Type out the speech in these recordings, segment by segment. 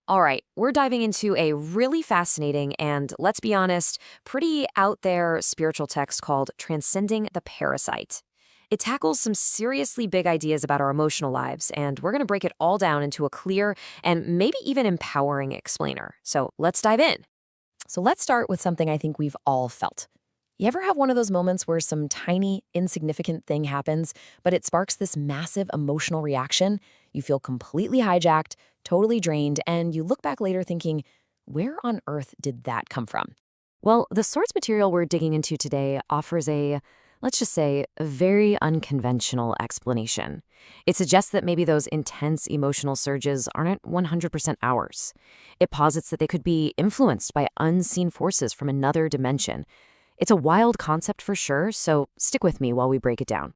All right, we're diving into a really fascinating and, let's be honest, pretty out there spiritual text called Transcending the Parasite. It tackles some seriously big ideas about our emotional lives, and we're going to break it all down into a clear and maybe even empowering explainer. So let's dive in. So let's start with something I think we've all felt. You ever have one of those moments where some tiny, insignificant thing happens, but it sparks this massive emotional reaction? You feel completely hijacked, totally drained, and you look back later thinking, where on earth did that come from? Well, the source material we're digging into today offers let's just say, a very unconventional explanation. It suggests that maybe those intense emotional surges aren't 100% ours. It posits that they could be influenced by unseen forces from another dimension. It's a wild concept for sure, so stick with me while we break it down.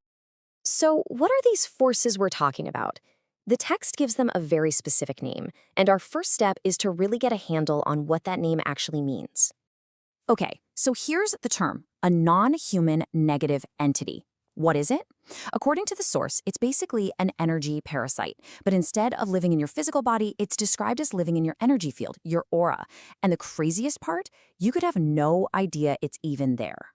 So, what are these forces we're talking about? The text gives them a very specific name, and our first step is to really get a handle on what that name actually means. Okay, so here's the term, a non-human negative entity. What is it? According to the source, it's basically an energy parasite. But instead of living in your physical body, it's described as living in your energy field, your aura. And the craziest part, you could have no idea it's even there.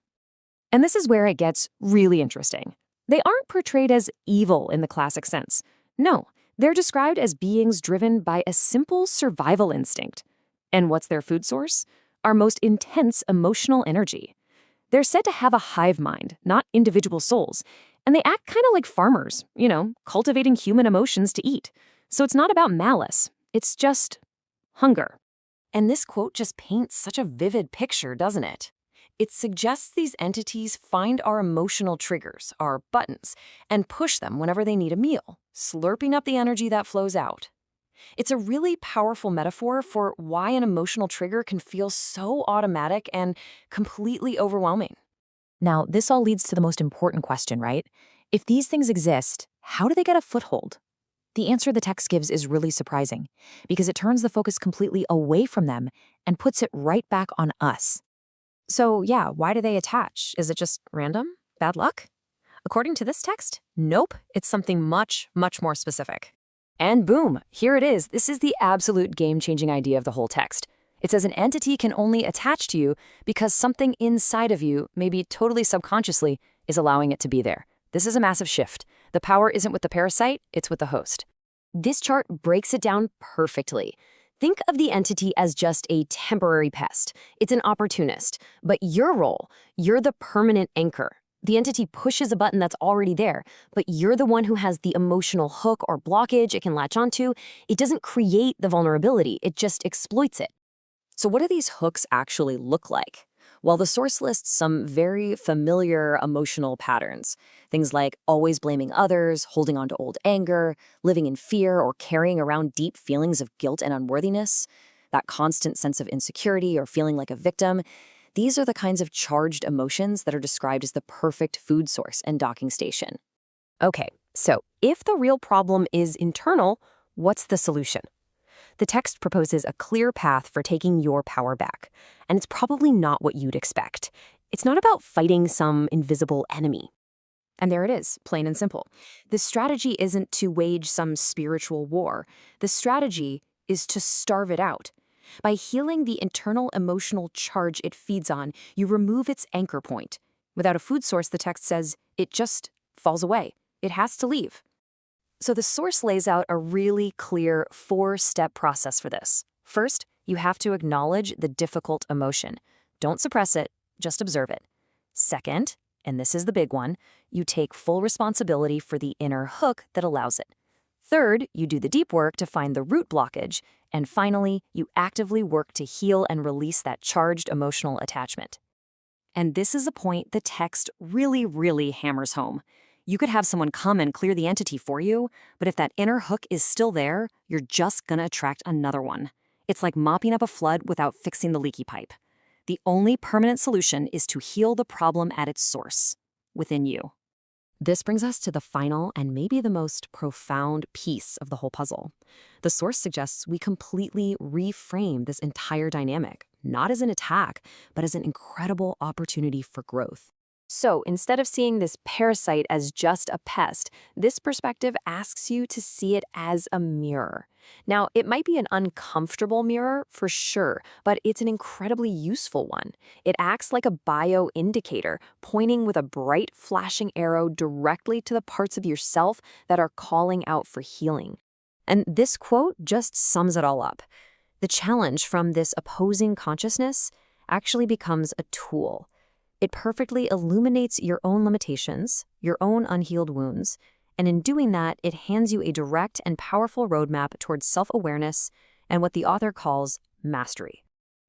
And this is where it gets really interesting. They aren't portrayed as evil in the classic sense. No, they're described as beings driven by a simple survival instinct. And what's their food source? Our most intense emotional energy. They're said to have a hive mind, not individual souls, and they act kind of like farmers, cultivating human emotions to eat. So it's not about malice, it's just hunger. And this quote just paints such a vivid picture, doesn't it? It suggests these entities find our emotional triggers, our buttons, and push them whenever they need a meal, slurping up the energy that flows out. It's a really powerful metaphor for why an emotional trigger can feel so automatic and completely overwhelming. Now, this all leads to the most important question, right? If these things exist, how do they get a foothold? The answer the text gives is really surprising, because it turns the focus completely away from them and puts it right back on us. So yeah, why do they attach? Is it just random? Bad luck? According to this text, nope, it's something much, much more specific. And boom, here it is. This is the absolute game-changing idea of the whole text. It says an entity can only attach to you because something inside of you, maybe totally subconsciously, is allowing it to be there. This is a massive shift. The power isn't with the parasite, it's with the host. This chart breaks it down perfectly. Think of the entity as just a temporary pest. It's an opportunist. But your role, you're the permanent anchor. The entity pushes a button that's already there, but you're the one who has the emotional hook or blockage it can latch onto. It doesn't create the vulnerability, it just exploits it. So what do these hooks actually look like? Well, the source lists some very familiar emotional patterns. Things like always blaming others, holding on to old anger, living in fear, or carrying around deep feelings of guilt and unworthiness, that constant sense of insecurity or feeling like a victim. These are the kinds of charged emotions that are described as the perfect food source and docking station. Okay, so if the real problem is internal, what's the solution? The text proposes a clear path for taking your power back, and it's probably not what you'd expect. It's not about fighting some invisible enemy. And there it is, plain and simple. The strategy isn't to wage some spiritual war. The strategy is to starve it out. By healing the internal emotional charge it feeds on, you remove its anchor point. Without a food source, the text says, it just falls away. It has to leave. So the source lays out a really clear 4-step process for this. First, you have to acknowledge the difficult emotion. Don't suppress it, just observe it. Second, and this is the big one, you take full responsibility for the inner hook that allows it. Third, you do the deep work to find the root blockage. And finally, you actively work to heal and release that charged emotional attachment. And this is a point the text really, really hammers home. You could have someone come and clear the entity for you, but if that inner hook is still there, you're just gonna attract another one. It's like mopping up a flood without fixing the leaky pipe. The only permanent solution is to heal the problem at its source, within you. This brings us to the final and maybe the most profound piece of the whole puzzle. The source suggests we completely reframe this entire dynamic, not as an attack, but as an incredible opportunity for growth. So instead of seeing this parasite as just a pest, this perspective asks you to see it as a mirror. Now, it might be an uncomfortable mirror for sure, but it's an incredibly useful one. It acts like a bio indicator, pointing with a bright flashing arrow directly to the parts of yourself that are calling out for healing. And this quote just sums it all up. The challenge from this opposing consciousness actually becomes a tool. It perfectly illuminates your own limitations, your own unhealed wounds, and in doing that, it hands you a direct and powerful roadmap towards self-awareness and what the author calls mastery.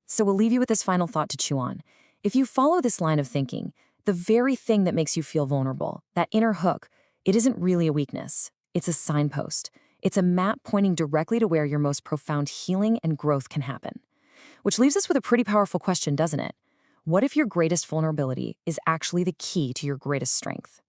So we'll leave you with this final thought to chew on. If you follow this line of thinking, the very thing that makes you feel vulnerable, that inner hook, it isn't really a weakness. It's a signpost. It's a map pointing directly to where your most profound healing and growth can happen. Which leaves us with a pretty powerful question, doesn't it? What if your greatest vulnerability is actually the key to your greatest strength?